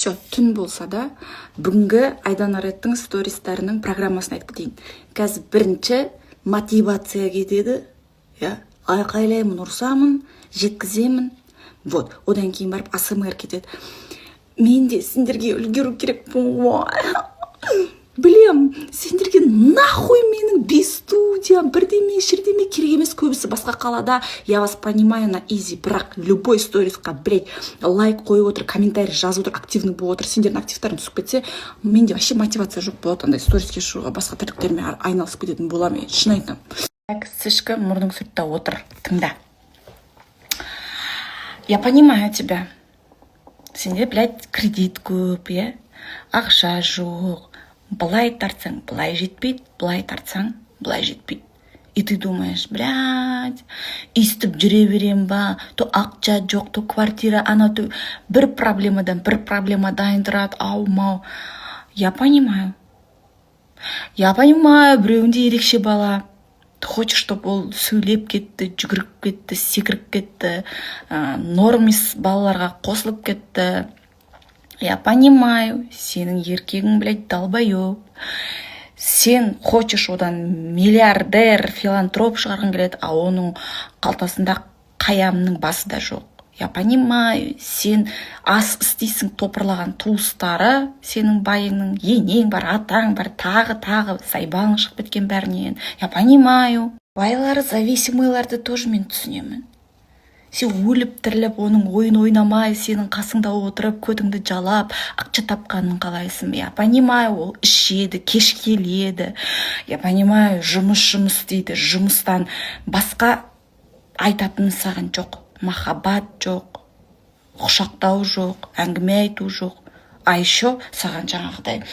Все, түн болса да, бүгінгі Айдана Реттің стористарының программасын айтып кетейін. Қазір бірінші мотивация кетеді. Айқайлаймын, ұрсамын, жеткіземін. Вот, одан кейін барып АСМР кетеді. Мен де сендерге үлгеру керек. Білем, сендерге нахуй менің студиям, бірдеме, шірдеме керек емес, көбісі басқа қалада. Я вас понимаю на изи, бірақ любой сторисқа, лайк қойып отыр, комментарий жазып отыр, активный болып отыр. Сендердің активтарың түсіп кетсе, менде вообще мотивация жоқ болады, андай сториске шығуға, басқа тірліктермен айналысып кететін боламын. Шын айтам. Сішкі мұрның сүртті отыр, тыңда. Я понимаю тебя. Сенде, кредит көп, ақша жоқ. Былай тартсаң, былай жетпейді, былай тартсаң, былай жетпейді. И ты думаешь, истіп жүре берем ба, то ақша жоқ, то квартира, то бір проблемадан бір проблема дайын тұрады, ау-мау. Я понимаю, біреуінде ерекше бала. Ты хочешь, чтобы ол сөйлеп кетті, жүгіріп кетті, секіріп кетті, нормис балаларға қосылып кетті. Я понимаю, сенің еркегің, долбоёб. Сен хочешь одан миллиардер, филантроп шығарғың келеді, а оның қалтасында қаямның басы да жоқ. Я понимаю, сен ас істейсің, топырлаған туыстары, сенің байыңның, енең бар, атаң бар, тағы, сайбаң шығып кеткен бәрінен. Я понимаю. Байлары, зависимыйларды тоже мен түсінемін. Сен өліп тіріліп, оның ойын ойнамай, сенің қасыңда отырып, көтіңді жалап, ақша тапқанын қалайсың. Я понимаю, ол ішеді, кеш келеді. Я понимаю, жұмыс дейді, жұмыстан басқа айтатын саған жоқ. Махаббат жоқ, құшақтау жоқ, әңгіме айту жоқ. А еще саған жаңағыдай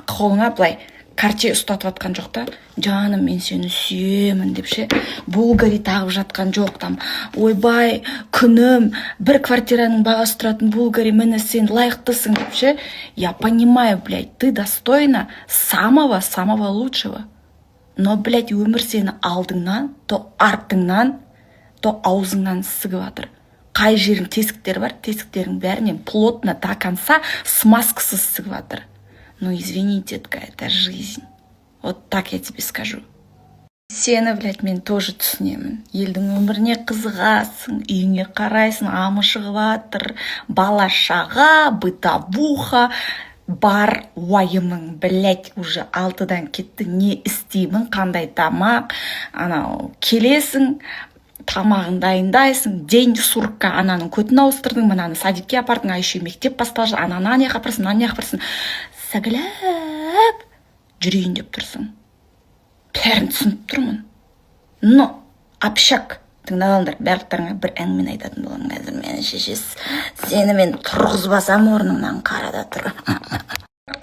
қолыңа карте ұстатып атқан жоқ та, жаным, мен сені сүйемін деп Булгари тағып жатқан жоқ там. Ойбай, күнім, бір квартираның бағасы тұратын Булгари, мені сен лайықтысың деп Я понимаю, ты достойна самого лучшего. Но, өмір сені алдыңнан, то артыңнан, то аузыңнан сығып атыр. Қай жерің тесіктер бар, тесіктерің бәрінен плотно до конца смазкасыз сығып атыр. Ну, извини, детка, это жизнь. Вот так я тебе скажу. Сені, мен тоже түсінемін. Елдің өміріне қызығасың, үйіңе қарайсың, амы шығып атыр, бала-шаға, бытовуха, бар уайымың, уже 6-дан кетті, не істеймін, қандай тамақ, келесің, тамағын дайындайсың, день сурка, ананың көтін ауыстырдың, мынаны садикке апардың, а еще мектеп басталды, ананы не қапырсың, сәгіләп жүрейін деп тұрсың. Бәрін түсініп тұрмын. Но, общак, тыңдағандар, барлықтарыңа бір әңгімен айтатын боламын. Қазір мені шешесі, сені мен тұрғызбасам орныңнан қарада тұр.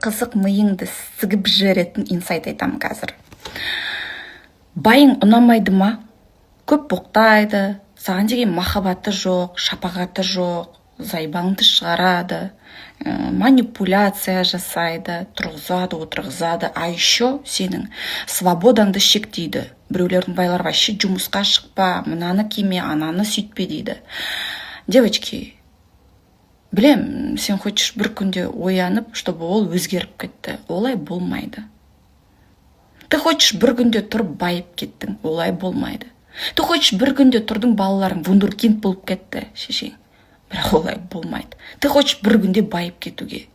Қызық миыңды сігіп жіберетін инсайт айтамын қазір. Байың ұнамайды ма? Көп боқтайды, саған деген махаббаты жоқ, шапағаты жоқ, зайбаңды шығарады, манипуляция жасайды, тұрғызады, отырғызады, а еще сенің свободаңды шектейді. Біреулердің байлар вообще жұмысқа шықпа, мынаны киме, ананы сөйтпе дейді. Девочки, білем, сен хочешь бір күнде оянып, чтобы ол өзгеріп кетті. Олай болмайды. Ты хочешь бір күнде тұрып байып кеттің. Олай болмайды. Ты хочешь бір күнде тұрдың, балаларың вундеркинд болып кетті, шешең. Бірақ олай болмайды. Ты хочешь бір күнде байып кетуге.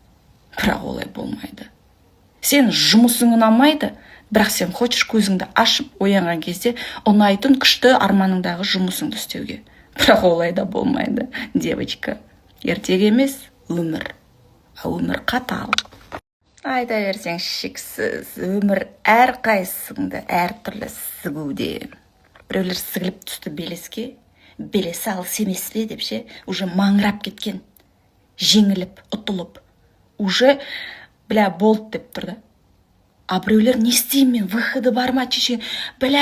Бірақ олай болмайды. Сен жұмысың ұнамайды, бірақ сен хочешь көзіңді ашып оянған кезде ұнайтын күшті арманыңдағы жұмысыңды істеуге. Бірақ олай да болмайды, девочка. Ертең емес, өмір. Өмір қатал. Айта берсең шексіз, өмір әр қайсыңды әртүрлі сігуде. Біреулер сігіліп түсті белеске, белесі алыс емес пе деп уже маңырап кеткен, жеңіліп, ұтылып, уже болды деп тұрды. А біреулер не істеймін, выходы бар ма, чешен,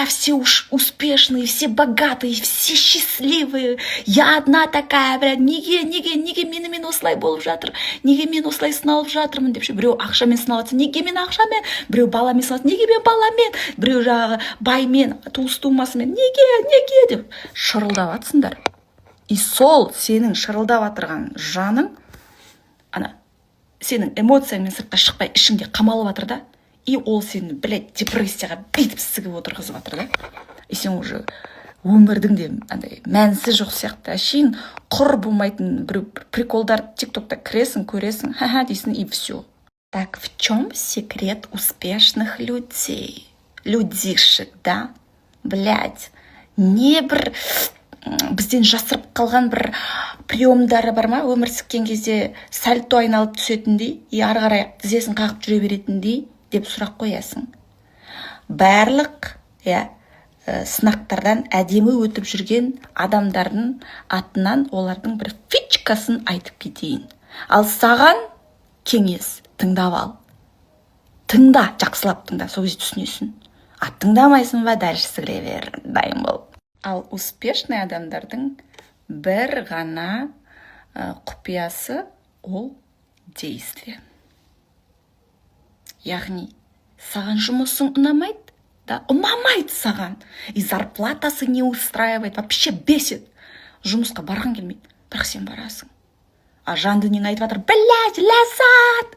все уж успешные, все богатые, все счастливые, я одна такая, неге мен осылай болып жатыр, неге мен осылай сыналып жатырмын деп біреу ақшамен сыналатса, неге мен ақшамен, біреу баламен сыналатса, неге мен баламен, біреу жағы баймен, туыс-тумасымен, неге деп шырылдап атсыңдар. И сол сенің шырылдап атырған жаның ана сенің эмоцияңмен сыртқа шықпай ішіңде қамалып жатыр да, и ол сені, блядь, депрессияға бүйтіп сігіп отырғызып жатыр да. И сен уже өмірдің де андай мәнісі жоқ сияқты, әшейін құр болмайтын бір приколдар тиктокта кіресің, көресің, ха-ха дейсің, и все. Так в чем секрет успешных людей? Людишек, да? Блядь, не бір бізден жасырып қалған бір приемдары бар ма? Өмір сүрген кезде сальто айналып түсетіндей, и ары қарай тізесін қағып жүре беретіндей деп сұрақ қоясың. Барлық сынақтардан әдемі өтіп жүрген адамдардың атынан олардың бір фичкасын айтып кетейін. Ал саған кеңес, тыңдап ал. Тыңда, жақсылап тыңда, сол кезде түсінесің. Тыңдамайсың ба, дәл кіре бер, дайын бол. Ал успешный адамдардың бір ғана құпиясы ол действие. Яғни, саған жұмысың ұнамайды, да, ұнамайды саған. И зарплатасы не устраивает, вообще бесит. Жұмысқа барған келмейді, бірақ сен барасың. А жан дүниең айтып жатыр, блядь, Ләззат,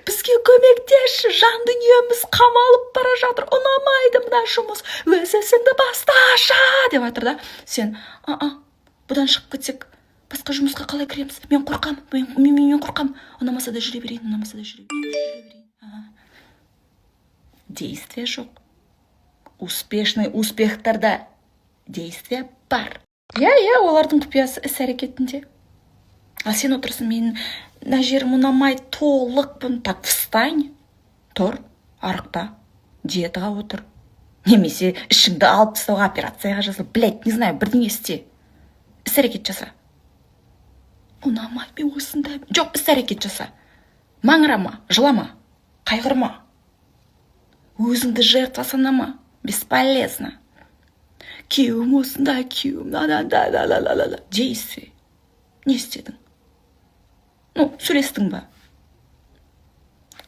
бізге көмектесші, жан дүниеміз қамалып бара жатыр, ұнамайды мына жұмыс, өз ісіңді басташы деп жатыр да. Сен, бұдан шығып кетсек, басқа жұмысқа қалай кіреміз? Мен қорқам, мен қорқам. Ұнамаса да жүре берейін, ұнамаса да жүре берейін. Действие жоқ. Успешный успехтарда действие бар. Олардың құпиясы іс әрекетінде. А сен отырсың, мен мына жерім ұнамайды, толықпын. Так, встань, тұр, арықта, диетаға отыр. Немесе ішіңді алып тастауға, операцияға жасыл, блядь, не знаю, бірдеңе істе. Іс әрекет жаса. Ұнамайды, мен осындай. Жоқ, іс әрекет жаса. Маңырама, жылама, қайғырма. Өзіңді жертва санама, бесполезно. Күйеуім осындай, күйеуім, да. Действие. Не істедің? Сөйлестің ба?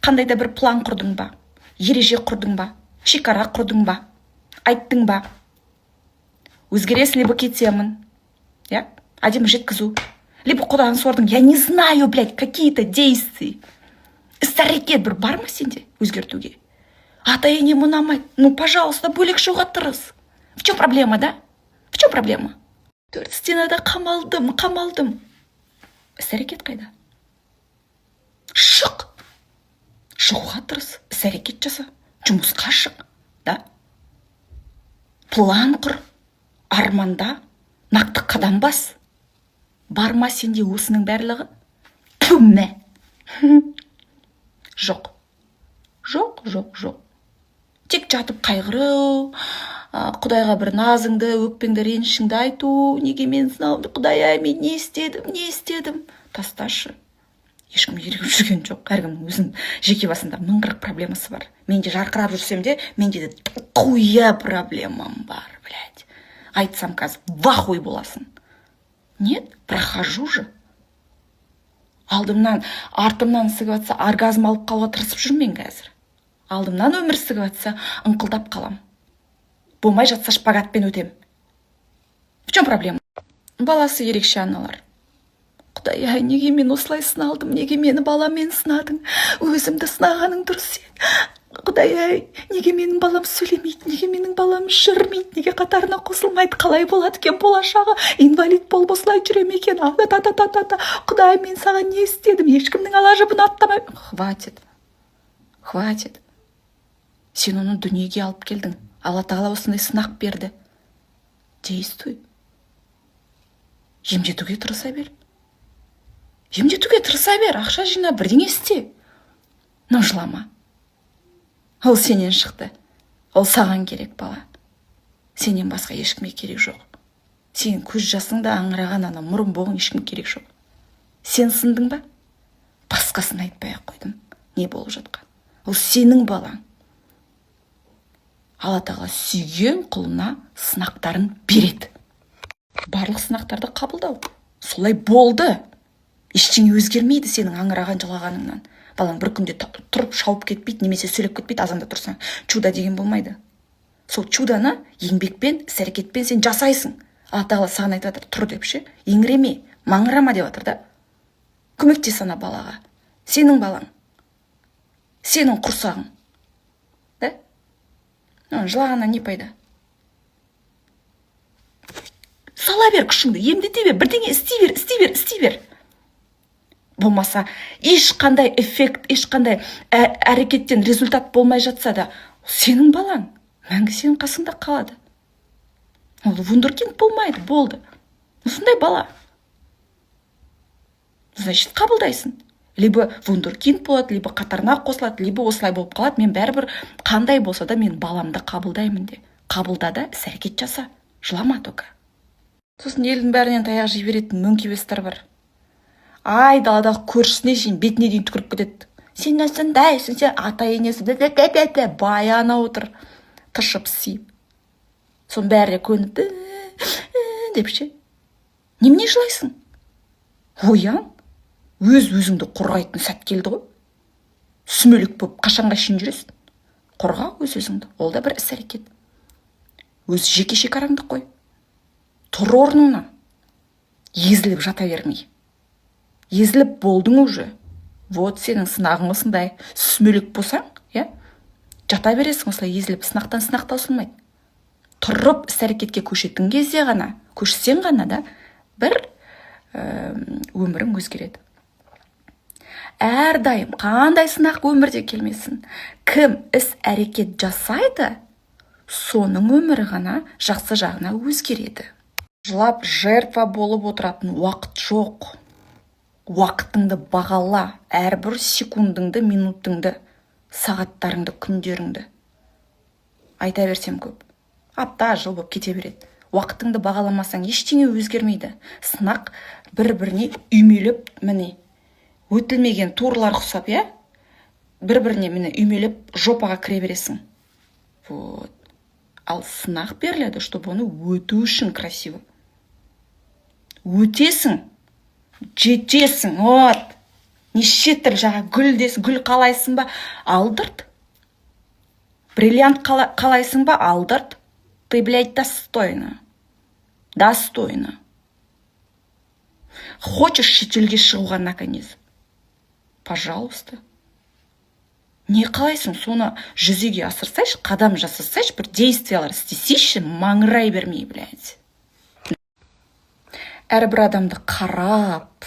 Қандай да бір план құрдың ба? Ереже құрдың ба? Шекара құрдың ба? Айттың ба? Өзгересің, либо кетемін. Әдемі жеткізу. Либо құдағын сордың. Я не знаю, блядь, какие-то действия. Іс-әрекет бір бар ма сенде өзгертуге? Ата-енем ұнамайды. Пожалуйста, бөлек шығуға тырыс. В чем проблема, да? В чем проблема? 4 стенада қамалдым. Іс-әрекет қайда? Шық. Шығуға тырыс. Іс-әрекет жаса. Жұмысқа шық. Да? План құр. Арманда. Нақты қадам бас. Бар ма сенде осының барлығы? Түмә. Жоқ. Тек жатып қайғыру, Құдайға бір назыңды, өкпеңді, ренішіңді айту, неге мен сыналды, Құдай, мен не істедім? Тасташы. Ешкім ерігіп жүрген жоқ. Әркімнің өзінің жеке басында 1040 проблемасы бар. Менде жарқырап жүрсем де, менде де құя проблемам бар, блядь. Айтсам қазір вахуй боласың. Нет, прохожу же. Алдымнан, артымнан сігіп атса, оргазм алып қалуға тырысып жүрмейін қазір. Алдымнан өмір сігіп атса, ыңқылдап қалам. Болмай жатса шпагатпен өтем. В чем проблема? Баласы ерекше аналар. Құдай, неге мен осылай сыналдым, неге мені баламен сынадың, өзімді сынағаның дұрыс еді. Құдай, неге менің балам сөйлемейді, неге менің балам жүрмейді, неге қатарына қосылмайды, қалай болады екен болашағы, инвалид болып осылай жүре ме екен, Құдай, мен саған не істедім, ешкімнің ала жібін аттамай. Хватит. Сен оны дүниеге алып келдің, Алла Тағала осындай сынақ берді. Действуй. Емдетуге тырыса бер. Ақша жина, бірдеңе істе. Жылама. Ол сенен шықты. Ол саған керек, бала. Сенен басқа ешкімге керек жоқ. Сен көз жасыңда аңыраған ана мұрын боғың ешкім керек жоқ. Сен сындың ба? Басқасын айтпай-ақ қойдым. Не болып жатқан? Ол сенің балаң. Алла Тағала сүйген құлына сынақтарын береді. Барлық сынақтарды қабылдау. Солай болды. Ештеңе өзгермейді сенің аңыраған жылағаныңнан. Балаң бір күнде тұрып шауып кетпейді, немесе сөйлеп кетпейді, азанда тұрсаң. Чудо деген болмайды. Сол чудоны еңбекпен, іс-әрекетпен сен жасайсың. Алла Тағала саған айтып жатыр, тұр деп ше, еңіреме, маңырама деп жатыр да. көмектес ана балаға. Сенің балаң, сенің құрсағың. Да? Жылағаннан не пайда? Сала бер күшіңді, емдете бер, бірдеңе істей бер. Болмаса, ешқандай эффект, ешқандай әрекеттен результат болмай жатса да, сенің балаң мәңгі сенің қасыңда қалады. Ол вундеркинд болмайды, болды. Осындай бала. Значит, қабылдайсың. Либо вундеркинд болады, либо қатарына қосылады, либо осылай болып қалады. Мен бәрібір қандай болса да мен баламды қабылдаймын де. Қабылда да іс-әрекет жаса. Жылама тока. Сосын елдің бәрінен таяқ жей беретін мөңкебестер бар. Ай, даладағы көршісіне шейін бетіне дейін түкіріп кетеді. Сен осындайсың, сен ата енесі баяна отыр. Тышып сиіп. Сон бәрі көніп деп ше. Немене жылайсың? Оян, өзіңді қорғайтын сәт келді ғой. Сүмелек болып қашанға шейін жүресің. Қорға өзіңді. Ол да бір іс-әрекет. Өз жеке шекараңды қой. Тұр орныңнан. Езіліп жата бермей. Езіліп болдың уже. Вот сенің сынағың осындай. Сүмелек болсаң, жата бересің осылай езіліп. Сынақтан сынақ таусылмайды. Тұрып іс-әрекетке көшсең ғана да бір өмірің өзгереді. Әрдайым қандай сынақ өмірде келмесін. Кім іс-әрекет жасайды, соның өмірі ғана жақсы жағына өзгереді. Жылап жертва болып отыратын уақыт жоқ. Уақытыңды бағала, әрбір секундыңды, минутыңды, сағаттарыңды, күндеріңді. Айта берсем көп. Апта, жыл болып кете береді. Уақытыңды бағаламасаң ештеңе өзгермейді. Сынақ бір-біріне үймелеп, міне, өтілмеген турлар құсап, бір-біріне міне үймелеп жопаға кіре бересің. Вот. Ал сынақ беріледі, чтобы оны өту үшін красиво. Өтесің, жетесің, вот. Неше тіл жаңа гүл қалайсың ба? Алдырт. Бриллиант қалайсың ба? Алдырт. Ты, блядь, достойна. Хочешь шетелге шығуға наконец? Пожалуйста. Не қалайсың? Соны жүзеге асырсайшы, қадам жасасайшы, бір действиялар істесейші, маңырай бермей, блядь. Әрбір адамды қарап,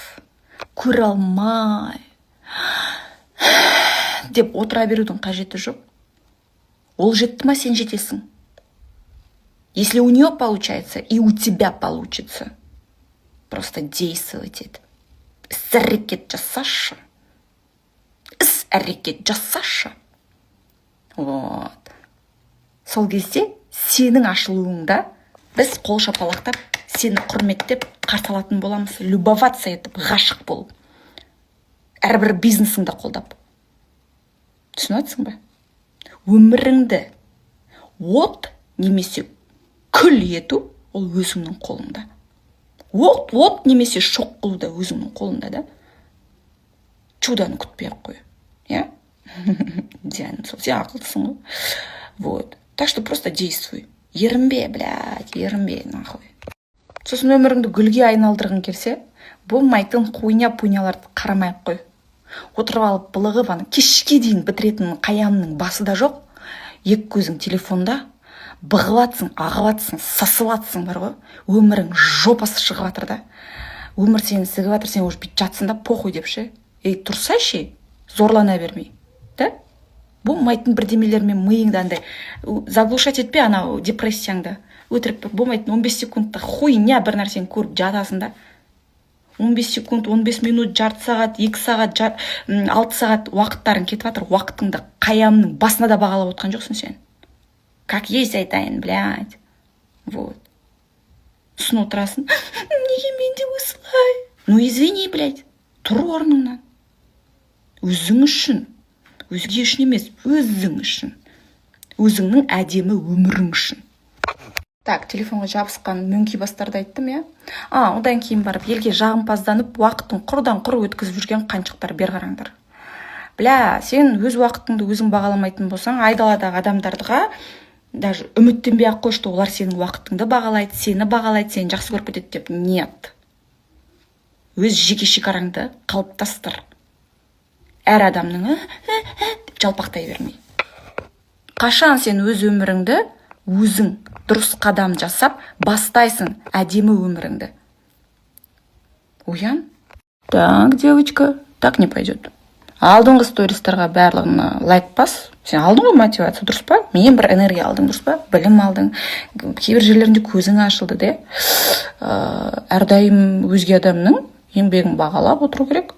көре алмай деп отыра берудің қажеті жоқ. Ол жетті ма, сен жетесің. Если у нее получается, и у тебя получится, просто действовать это. Іс-әрекет жасашы. Вот. Сол кезде сенің ашылуыңда біз қол шапалақтап, сені құрметтеп, қарсы алатын боламыз. Любоваться етіп, ғашық болып. Әрбір бизнесіңді қолдап. Түсінесің бе? Өміріңді от немесе күл ету ол өзіңнің қолыңда. От немесе шоқ қылу да өзіңнің қолыңда, да? Чуданы күтпей-ақ қой. Диана, сен ақылдысың ғой. Вот. Так что просто действуй. Ерінбе, нахуй. Сосын өміріңді гүлге айналдырғың келсе, болмайтын қуйня-пуйняларды қарамай-ақ қой. Отырып алып былығып, кешке дейін бітіретін қаямның басы да жоқ. Екі көзің телефонда, бұғылатсың, ағылатсың, сасылатсың бар ғой. Өмірің жопасы шығып жатыр да. Өмір сені сігіп жатыр, сен уже бүйтіп жатсың да, похуй деп ше. Тұрсайшы, зорлана бермей. Да? Болмайтын бірдемелермен миыңды андай заглушать етпе анау депрессияңды. Өтірік болмайтын 15 секундта хуйня бір нәрсені көріп жатасың да. 15 секунд, 15 минут, жарты сағат, 2 сағат, 6 сағат уақыттарын кетіп жатыр. Уақытыңды қаямның басына да бағалап отқан жоқсың сен. Как есть айтайын, блядь. Вот. Сосын отырасың. Неге менде осылай? Ну извини, блядь. Тұр орныңнан. Өзің үшін. Өзге үшін емес, өзің үшін. Өзіңнің әдемі өмірің үшін. Так, телефонға жабысқан мөңки бастарды айттым, одан кейін барып, елге жағымпазданып, уақытын құрдан құр өткізіп жүрген қаншықтар бер қараңдар. Бля, сен өз уақытыңды өзің бағаламайтын болсаң, айдаладағы адамдарға даже үміттенбей-ақ қой, что олар сенің уақытыңды бағалайды, сені жақсы көріп кетеді деп. Нет. өз жеке шекараңды қалыптастыр. Әр адамның деп жалпақтай бермей. Қашан сен өз өміріңді өзің дұрыс қадам жасап бастайсың әдемі өміріңді? Уян. Так, девочка, так не пойдет. Алдыңғы стористарға барлығына лайк бас. Сен алдың ғой мотивация, дұрыс па? Мен бір энергия алдың, дұрыс па? Білім алдың. Кейбір жерлерінде көзің ашылды де. Әрдайым өзге адамның еңбегін бағалап отыру керек.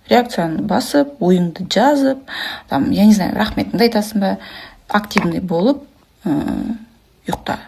Реакцияны басып, ойыңды жазып, там, я не знаю, рахметіңді айтасың ба, активный болып, ұйықта.